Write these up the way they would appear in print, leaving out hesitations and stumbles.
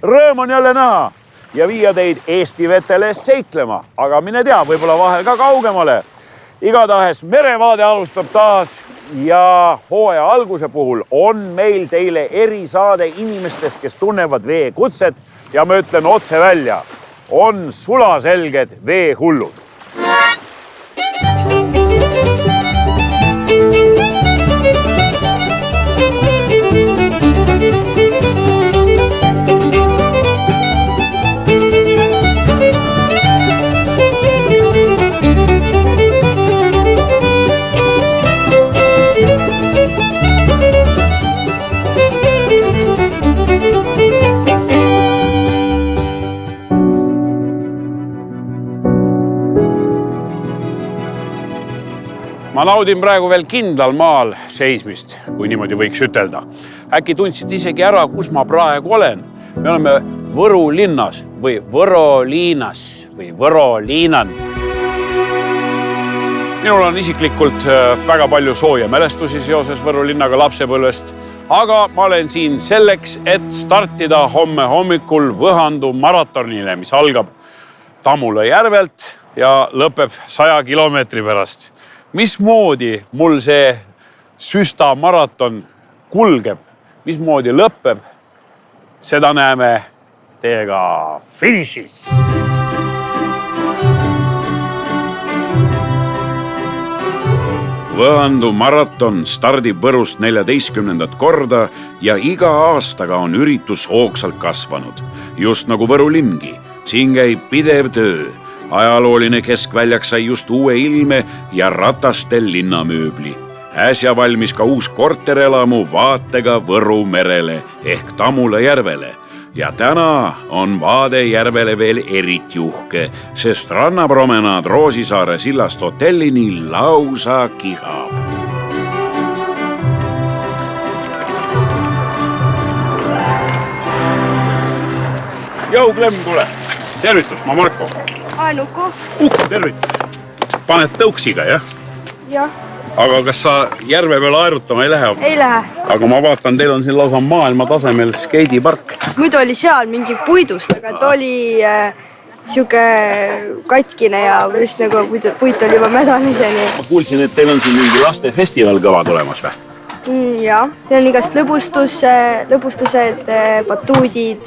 rõõm on jälle näha ja viia teid Eesti vetele seiklema, aga mine tea, võib-olla vahel ka kaugemale. Igatahes merevaade alustab taas ja hooaja alguse puhul on meil teile erisaade inimestest, kes tunnevad veekutset ja ma ütlen otse välja, on sulaselged veehullud. Ma naudin praegu veel kindlal maal seismist, kui niimoodi võiks ütelda. Äkki tundsid isegi ära, kus ma praegu olen. Me oleme Võru linnas või Võroliinas või Võroliinan. Minul on isiklikult väga palju sooja mälestusi seoses Võru linnaga lapsepõlvest, aga ma olen siin selleks, et startida homme hommikul Võhandu maratonile, mis algab Tammula järvelt ja lõpeb 100 kilomeetri pärast. Mismoodi mul see süsta maraton kulgeb, mismoodi lõpeb, seda näeme teiega finišis. Võhandu maraton stardib Võrust 14. korda ja iga aastaga on üritus hoogsalt kasvanud. Just nagu Võru lingi, siin käib pidev töö. Ajalooline keskväljak sai just uue ilme ja ratastel linnamööbli. Äsja valmis ka uus korterelamu vaatega Võru merele ehk Tammula järvele. Ja täna on vaade järvele veel eriti uhke, sest rannapromenaad Roosisaare sillast hotellini lausa kihab. Jau, Klemm, tule! Tervitus, ma Marko! Nuku. Tervitus. Paned tõuksiga, jah? Jah. Aga kas sa järve peale aerutama ei lähe? Ei lähe. Aga ma vaatan, teil on siin lausa maailma tasemel skeidipark. Muidu oli seal mingi puidust, aga ta oli siuke katkine ja vist nagu puit oli juba mädaniseni. Ma kuulsin, et teil on siin mingi lastefestival kõva tulemas või? Jah, see on igast lõbustused, batuudid,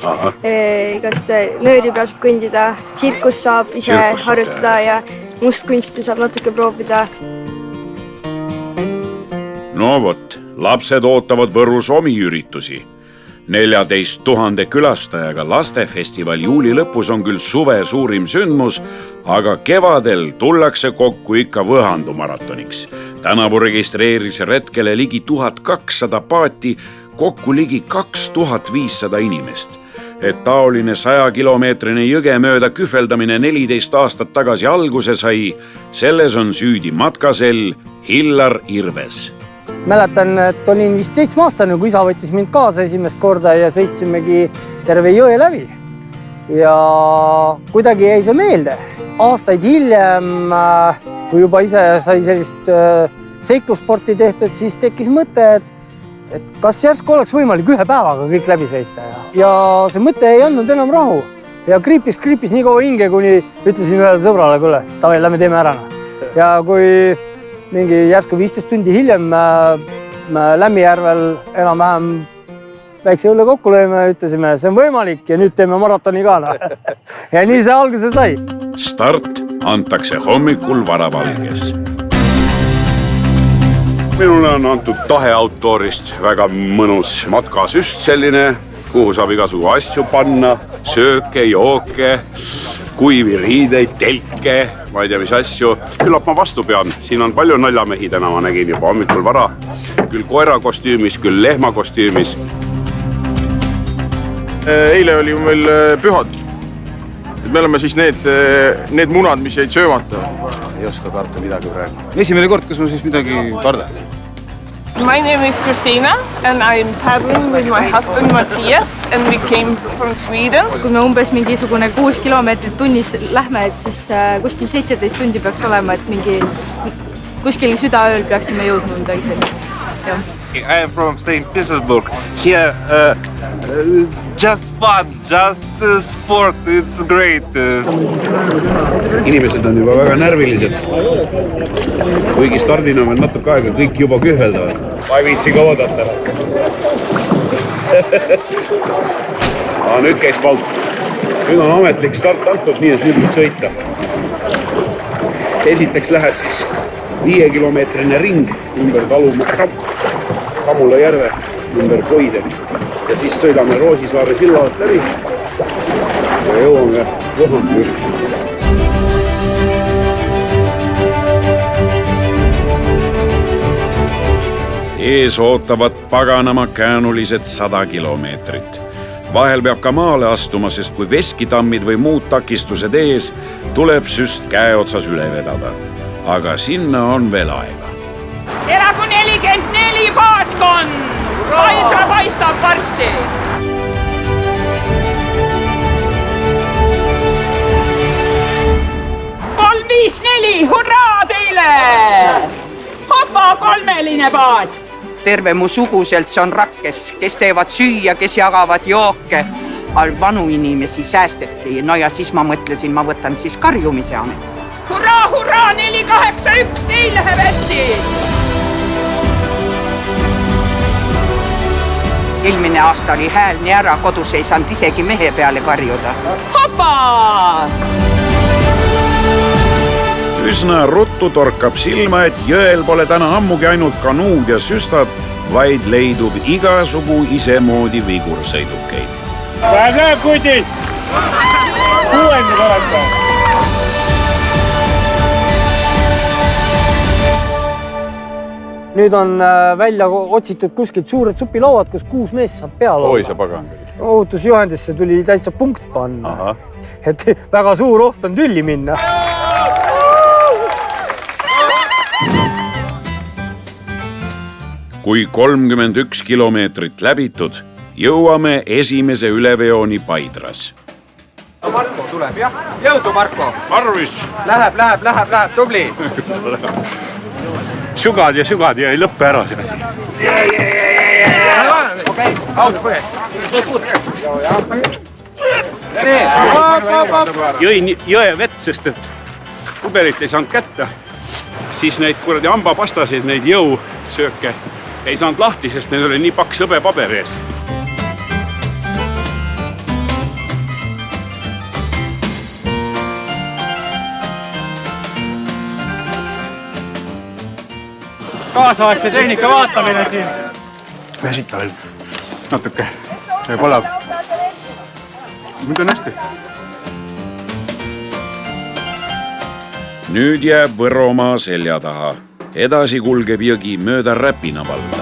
igast nööri peal saab kõndida, tsirkus saab ise harjutada ja mustkunsti saab natuke proovida. No vot, lapsed ootavad Võrus omi üritusi. 14 000 külastajaga lastefestival juuli lõpus on küll suve suurim sündmus, aga kevadel tullakse kokku ikka Võhandu maratoniks. Tänavu registreeris retkele ligi 1200 paati, kokku ligi 2500 inimest. Et taoline 100-kilomeetrine jõge mööda kühveldamine 14 aastat tagasi alguse sai, selles on süüdi matkasell Hillar Irves. Mäletan, et olin vist 7-aastane, kui isa võttis mind kaasa esimest korda ja sõitsimegi terve jõe läbi. Ja kuidagi jäi see meelde. Aastaid hiljem, kui juba ise sai sellist seiklusporti tehtud, siis tekkis mõte, et kas järsku oleks võimalik ühe päevaga kõik läbi sõita. Ja see mõte ei andnud enam rahu. Ja kriipis nii kaua hinge, kuni ütlesin ühele sõbrale, kuule, tavai, lähme teeme ära. Ja kui mingi järsku 15 tundi hiljem Lämmijärvel enam-vähem väikse õlle kokku lõime, ütlesime, see on võimalik ja nüüd teeme maratoni ka. Ja nii see alguse sai. Start antakse hommikul varavalges. Minule on antud taheautoorist väga mõnus matkasüst selline, kuhu saab igasugu asju panna, sööke, jooke, kuivi riideid, telke, ma ei tea, mis asju. Küllap ma vastu pean. Siin on palju naljamehi täna, ma nägin juba hommikul vara. Küll koera kostüümis, küll lehma kostüümis. Eile oli meil pühad. Me oleme siis need munad, mis jäid söömata. Ei oska karta midagi praegu. Esimene kord, kas ma siis midagi kardan? My name is Kristina and I'm paddling with my husband Matthias and we came from Sweden. Kui me umbes mingisugune 6 kilomeetrit tunnis lähme, et siis kuskil 17 tundi peaks olema, et mingi kuskil südaööl peaksime jõudma midagi sellist. talking. I am from St. Petersburg. Here, just fun, just sport. It's great. Inimesed on juba väga närvilised. Kuigi stardina veel natuke aega, kõik juba kühveldavad. Ma ei viitsi ka oodata. Nüüd käis palk. Nüüd on ametlik start antud, nii et nüüd võib sõita. Esiteks läheb siis 5-kilomeetrine ring ümber Kamula järve, ümber Koide. Ja siis sõidame Roosisaare sillalt läbi ja jõuame Võhamürgi. Ees ootavad paganama käänulised 100 kilomeetrit. Vahel peab ka maale astuma, sest kui veskitammid või muud takistused ees, tuleb süst käe otsas üle vedada. Aga sinna on veel aega. Elagu 44 paatkon! Aitra paistab varsti! 3-5-4, hurraa teile! Hopa, 3-line paat! Terve mu suguselt on rakkes, kes teevad süüa, kes jagavad jooke. Vanu inimesi säästeti. No ja siis ma mõtlesin, ma võtan siis karjumise amet. Hurraa, hurraa, 4-8-1, teil läheb hästi! Eelmine aasta oli hääl nii ära, kodus ei saanud isegi mehe peale karjuda. Hopa! Üsna ruttu torkab silma, et jõel pole täna ammugi ainult kanuud ja süstad, vaid leidub igasugu isemoodi vigursõidukeid. Väga kutid! 6. olete! Nüüd on välja otsitud kuskilt suured supilauad, kus 6 meest saab peal olla. Oi, sa pagan. Ohutusjuhendisse tuli täitsa punkt panna. Aha. Et väga suur oht on tülli minna. Kui 31 kilomeetrit läbitud, jõuame esimese üleveoni Paidras. Marko tuleb, jah? Jõudu, Marko! Arvis! Läheb, tubli! Sugad ja ei lõppe ära see asi. Okei, auto põle! Jõin jõe vett, sest et pudelit ei saanud kätte. Siis neid kuradi hambapastasid, neid jõusööke ei saanud lahti, sest need oli nii paks hõbepaber ees. Kaasaegse tehnika vaatamine siin. Väsita veel natuke. Palav. Nüüd on hästi. Nüüd jääb Võromaa selja taha. Edasi kulgeb jõgi mööda Räpina valda.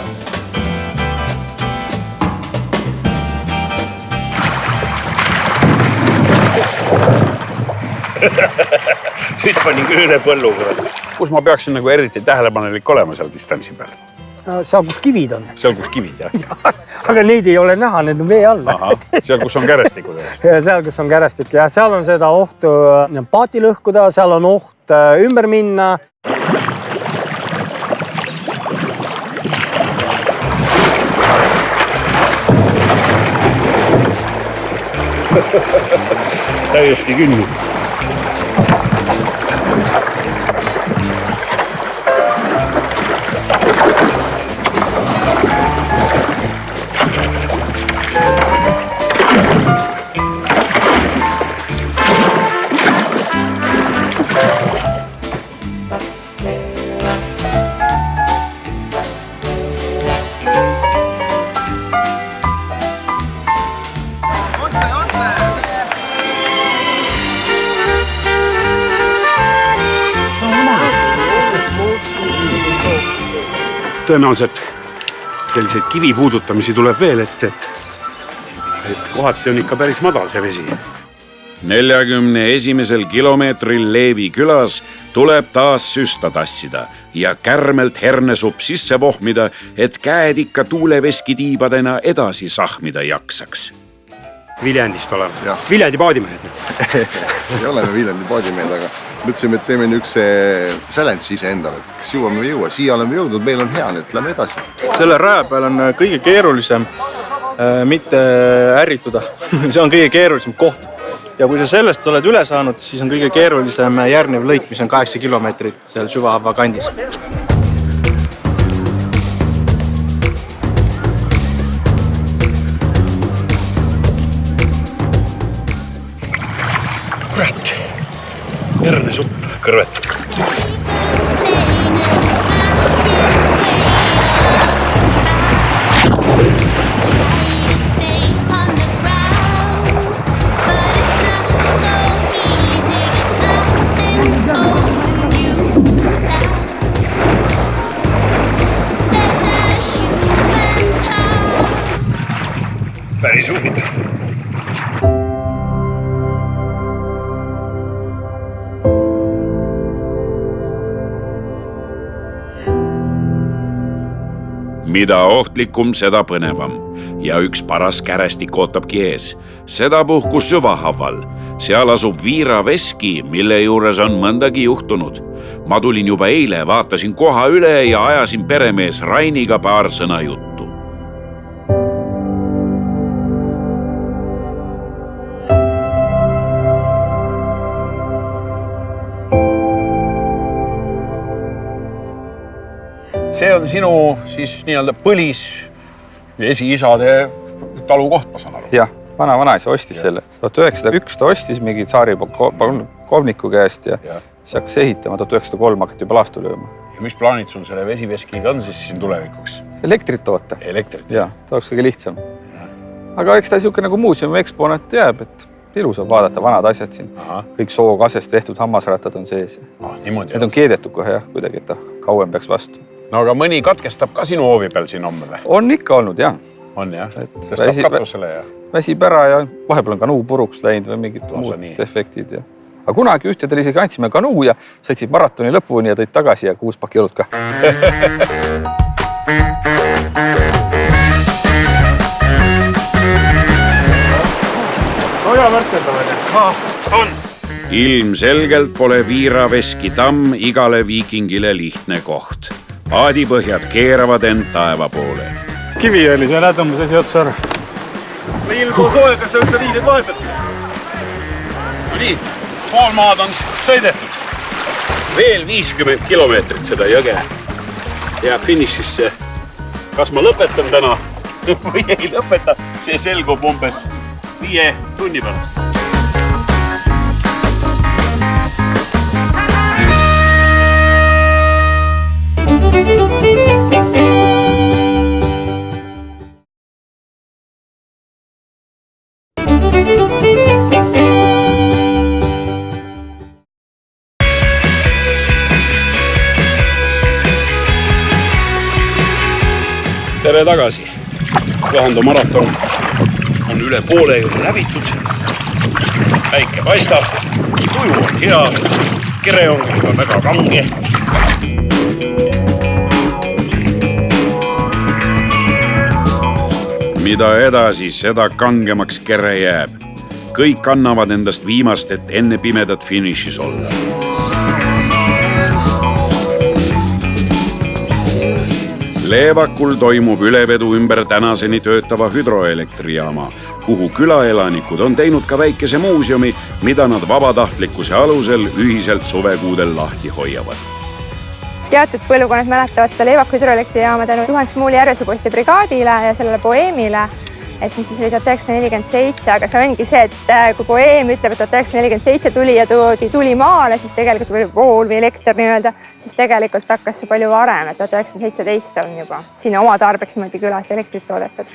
Nüüd panin küll üle põllu. Kus ma peaksin nagu eriti tähelepanelik olema seal distantsi peal? Seal, kus kivid on. Seal, kus kivid, jah. Aga neid ei ole näha, need on vee all. Seal, kus on kärestikud. Seal, kus on kärestik. Ja seal on seda ohtu paati lõhkuda, seal on oht ümber minna. Täiesti kinni. Tõenäoliselt selliseid kivi puudutamisi tuleb veel, et kohati on ikka päris madal see vesi. 41. kilomeetril Leevi külas tuleb taas süsta tassida ja kärmelt hernesupp sisse vohmida, et käed ikka tuuleveski tiibadena edasi sahmida jaksaks. Viljandist oleme. Viljandi paadimehed. Ei ole me Viljandi paadimehed, aga Mõtlesime, et teeme üks challenge ise endale, et kas jõuame või jõua. Siia oleme jõudnud, meil on hea, nii et lähme edasi. Selle raja peal on kõige keerulisem mitte ärrituda. See on kõige keerulisem koht. Ja kui sa sellest oled üle saanud, siis on kõige keerulisem järgnev lõik, mis on 8 kilomeetrit seal süvahava kandis. Kurat, hernesupp kõrvetab. Päris huvitav. Mida ohtlikum, seda põnevam ja üks paras kärestik ootabki ees. Seda puhku süvahaval. Seal asub Viira veski, mille juures on mõndagi juhtunud. Ma tulin juba eile, vaatasin koha üle ja ajasin peremees Rainiga paar sõna juttu. See on sinu siis nii-öelda põlis esiisade talukoht, ma saan aru. Jah, vanaisa ostis selle. 1901 ta ostis mingi tsaari Polkovniku käest ja siis hakkas ehitama. 1903 hakati juba laastu lööma. Ja mis plaanid sul selle vesiveskiga on siis siin tulevikuks? Elektrit toota. Elektrit? Jah, ta oleks kõige lihtsam. Aga eks ta niisugune nagu muuseumi eksponaat jääb, et ilus on vaadata vanad asjad siin. Kõik sookasest tehtud hammasrattad on sees. Need on keedetud kohe jah, kuidagi, et ta kauem peaks vastu. No aga mõni katkestab ka sinu hoovi peal siin homme või? On ikka olnud, jah. On jah? Tõstab katusele ja... Väsib ära ja vahepeal on kanuu puruks läinud või mingid muud defektid. Aga kunagi ühtedel isegi andsime kanuu ja sõitsid maratoni lõpuni ja tõid tagasi ja 6 pakki õlut ka. Oja värkendamine. On. Ilmselgelt pole Viira veski tamm igale viikingile lihtne koht. Paadipõhjad keeravad end taeva poole. Kivi oli see tõmbas asi otsa ära. Meil koos hoega sa üldse riided vahepealt. No nii, pool maad on sõidetud. Veel 50 kilomeetrit seda jõge. Ja finišisse. Kas ma lõpetan täna või ei lõpeta, see selgub umbes 5 tunni pärast. Tere tagasi. Võhando maraton on üle poole juba läbitud. Päike paistab, tuju on hea, kere on juba väga kange. Mida edasi, seda kangemaks kere jääb. Kõik annavad endast viimast, et enne pimedat finišis olla. Leevakul toimub ülevedu ümber tänaseni töötava hüdroelektrijaama, kuhu külaelanikud on teinud ka väikese muuseumi, mida nad vabatahtlikkuse alusel ühiselt suvekuudel lahti hoiavad. Teatud põlvkonnad mäletavad seda Leevaku hüdroelektrijaama tänu Juhan Smuuli Järvesuguste brigaadile ja sellele poeemile, et mis siis oli 1947, aga see ongi see, et kui poeem ütleb, et 1947 tuli ja tuli maale, siis tegelikult oli vool või elekter nii-öelda, siis tegelikult hakkas see palju varem, et 1917 on juba siin oma tarbeks niimoodi külas elektrit toodetud.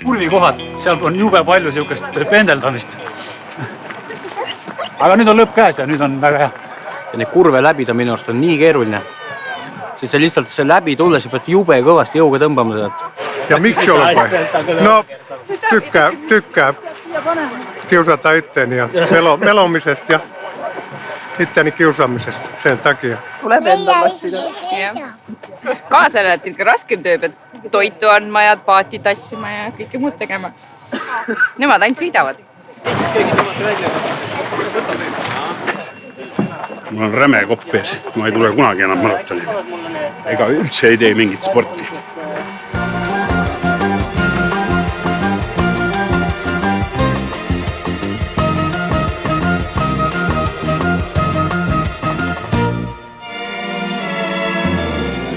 Kurvikohad, seal on jube palju siukest pendeldamist. Aga nüüd on lõpp käes ja nüüd on väga hea. Ja need kurve läbida minu arust on nii keeruline. Siis see lihtsalt see läbi tulles ja pead jube kõvasti jõuga tõmbama seda. Ja miksi oled vai? No tykkää kiusata itteeni ja melomisesta ja itteni kiusaamisest sen takia. Tuleb endal lassida. Kaasale olete ikka raskem töö, pead toitu andma ja paati tassima ja kõike muud tegema. Nemad ainult sõidavad. Mul on räme kopp ees, ma ei tule kunagi enam maratoni. Ega üldse ei tee mingit sporti.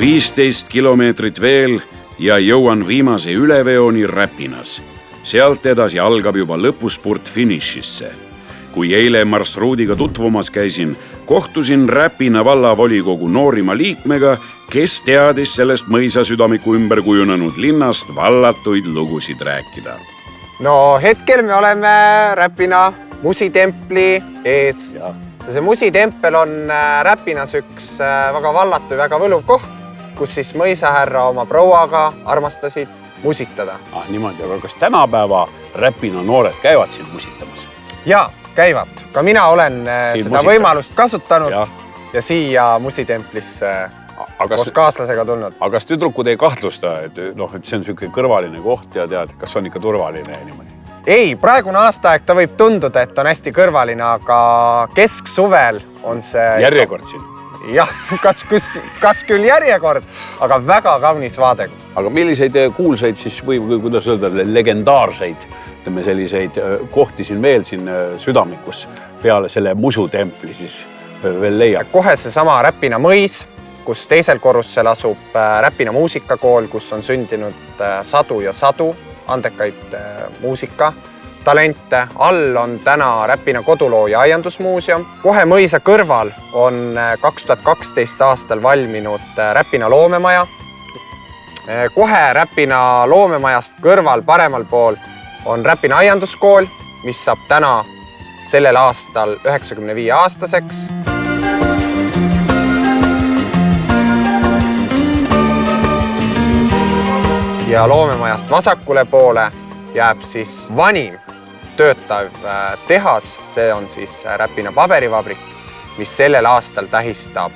...15 kilomeetrit veel ja jõuan viimase üleveoni Räpinas. Sealt edasi algab juba lõpuspurt finišisse. Kui eile marsruudiga tutvumas käisin, kohtusin Räpina vallavolikogu noorima liikmega, kes teadis sellest mõisasüdamiku ümber kujunenud linnast vallatuid lugusid rääkida. No hetkel me oleme Räpina musitempli ees. Ja see musitempel on Räpinas üks väga vallatu ja väga võluv koht, kus siis mõisahärra oma prouaga armastasid musitada. Niimoodi, aga kas tänapäeva Räpina noored käivad siin musitamas? Jaa, käivad. Ka mina olen seda võimalust kasutanud ja siia musitemplisse koos kaaslasega tulnud. Aga kas tüdrukud ei kahtlusta, et see on selline kõrvaline koht ja tead, kas on ikka turvaline niimoodi? Ei, praegune aastaaeg ta võib tunduda, et on hästi kõrvaline, aga kesksuvel on see... Järjekord siin? Jah, kas küll järjekord, aga väga kaunis vaade. Aga milliseid kuulsaid siis või kuidas öelda, legendaarseid selliseid kohti siin veel siin südamikus peale selle musutempli siis veel leiab? Kohe see sama Räpina mõis, kus teisel korrusel asub Räpina muusikakool, kus on sündinud sadu ja sadu andekaid muusikatalente. All on täna Räpina koduloo ja aiandusmuuseum. Kohe mõisa kõrval on 2012 aastal valminud Räpina loomemaja. Kohe Räpina loomemajast kõrval paremal pool on Räpina aianduskool, mis saab täna sellel aastal 95 aastaseks. Ja loomemajast vasakule poole jääb siis vanim töötav tehas, see on siis Räpina paberivabrik, mis sellel aastal tähistab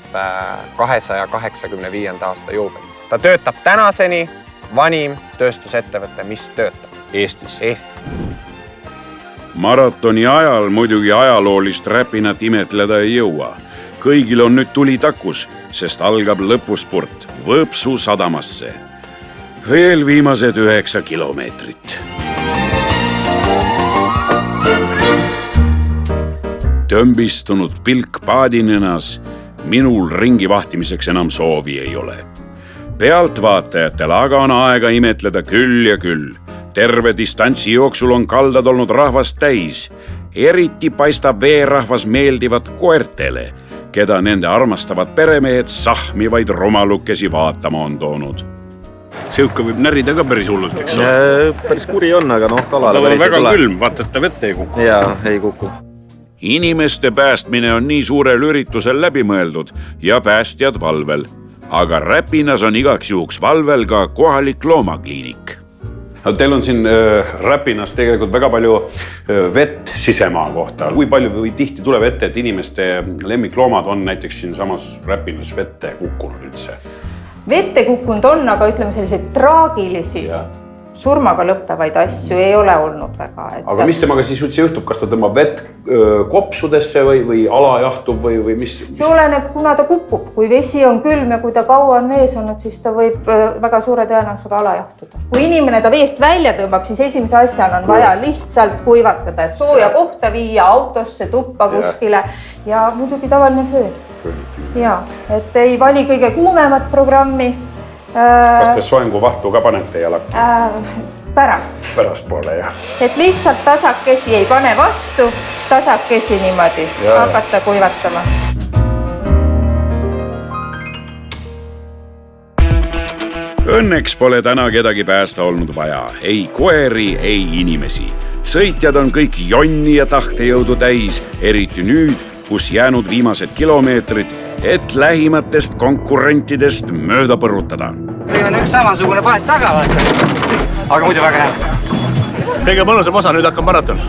285. aasta juubel. Ta töötab tänaseni vanim tööstusettevõte, mis töötab Eestis. Maratoni ajal muidugi ajaloolist Räpinat imetleda ei jõua. Kõigil on nüüd tuli takus, sest algab lõpuspurt Võõpsu sadamasse. Veel viimased 9 kilomeetrit. Tõmbistunud pilk paadinenas, minul ringi vahtimiseks enam soovi ei ole. Pealtvaatajatel aga on aega imetleda küll ja küll. Terve distantsi jooksul on kaldad olnud rahvast täis. Eriti paistab veerahvas meeldivat koertele, keda nende armastavad peremehed sahmivaid rumalukesi vaatama on toonud. Siuke võib närida ka päris hullult, eks ole? Päris kuri on, aga kalale päris ei tule. Väga külm, vaata, et ta vette ei kuku. Jaa, ei kuku. Inimeste päästmine on nii suurel üritusel läbi mõeldud ja päästjad valvel. Aga Räpinas on igaks juhuks valvel ka kohalik loomakliinik. Teil on siin Räpinas tegelikult väga palju vett sisemaa kohta. Kui palju või tihti tuleb ette, et inimeste lemmikloomad on näiteks siin samas Räpinas vette kukkunud üldse? Vette kukkunud on, aga ütleme selliseid traagilisi surmaga lõppevaid asju ei ole olnud väga. Aga mis temaga siis üldse juhtub? Kas ta tõmbab vett kopsudesse või ala jahtub või mis? See oleneb, kuna ta kukub. Kui vesi on külm ja kui ta kaua on vees olnud, siis ta võib väga suure tõenäosusega ala jahtuda. Kui inimene ta veest välja tõmbab, siis esimese asjana on vaja lihtsalt kuivatada, et sooja kohta viia autosse, tuppa kuskile ja muidugi tavaline föön. Ja, et ei vali kõige kuumemat programmi. Kas te soengu vahtu ka panete ja lakki? Pärast. Pärastpoole, jah. Et lihtsalt tasakesi ei pane vastu, tasakesi niimoodi hakata kuivatama. Õnneks pole täna kedagi päästa olnud vaja. Ei koeri, ei inimesi. Sõitjad on kõik jonni ja tahtejõudu täis, eriti nüüd, kus jäänud viimased kilomeetrid, et lähimatest konkurentidest mööda põrutada. Meil on üks samasugune paet taga, vaata. Aga muidu väga hea. Kõige mõnusam osa, nüüd hakkab maraton.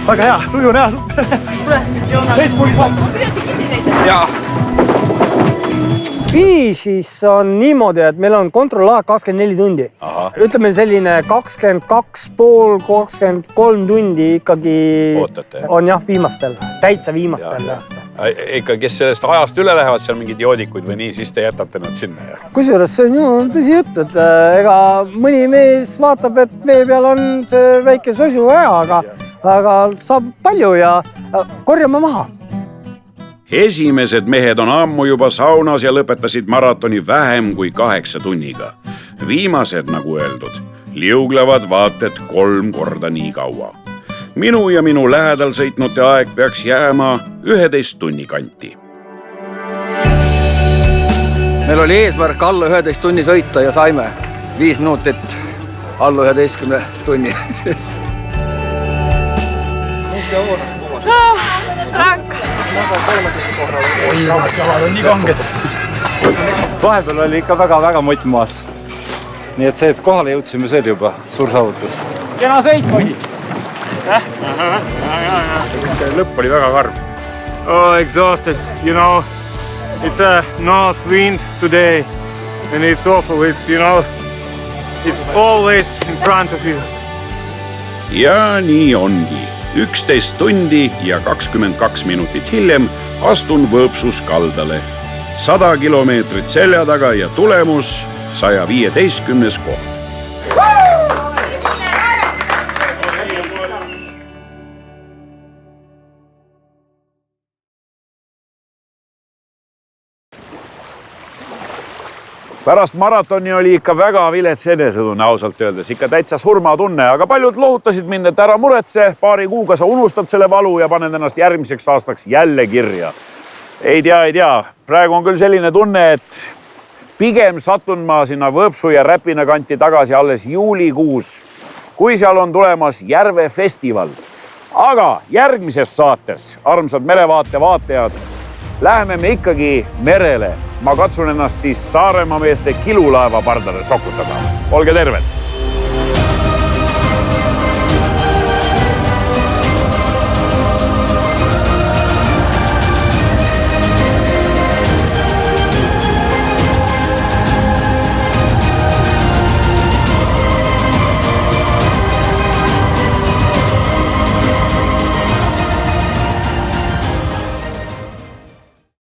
väga hea, tuju näha. Jaa. Finišis on niimoodi, et meil on kontrollaeg 24 tundi. Ütleme selline 22,5–23 tundi ikkagi on jah viimastel, täitsa viimastel. Ikka, kes sellest ajast üle lähevad, seal mingid joodikuid või nii, siis te jätate nad sinna. Kusjuures see on ju tõsi jutt, et ega mõni mees vaatab, et vee peal on see väike sosu hea, aga saab palju ja korjame maha. Esimesed mehed on ammu juba saunas ja lõpetasid maratoni vähem kui 8 tunniga. Viimased, nagu öeldud, liuglevad vaated 3 korda nii kaua. Minu ja minu lähedal sõitnute aeg peaks jääma 11 tunni kanti. Meil oli eesmärk alla 11 tunni sõita ja saime 5 minutit alla 11 tunni. Rank. Oi, jalad on nii kanged. Vahepeal oli ikka väga mott maas. Nii et see, et kohale jõudsime, see oli juba suur saavutus. Kena sõit, poisid. Lõpp oli väga karm. Oh, exhausted. You know, it's a north wind today and it's awful. It's, you know, it's always in front of you. Ja nii ongi. 11 tundi ja 22 minutit hiljem astun Võõpsus kaldale. 100 kilomeetrit selja taga ja tulemus 115. koht. Pärast maratoni oli ikka väga vilets enesetunne ausalt öeldes, ikka täitsa surmatunne, aga paljud lohutasid mind, et ära muretse, paari kuuga sa unustad selle valu ja paned ennast järgmiseks aastaks jälle kirja. Ei tea, praegu on küll selline tunne, et pigem satun ma sinna Võõpsu ja Räpina kanti tagasi alles juulikuus, kui seal on tulemas Järve festival. Aga järgmises saates, armsad merevaate vaatajad, läheme me ikkagi merele. Ma katsun ennast siis Saaremaa meeste kilulaeva pardale sokutada. Olge terved!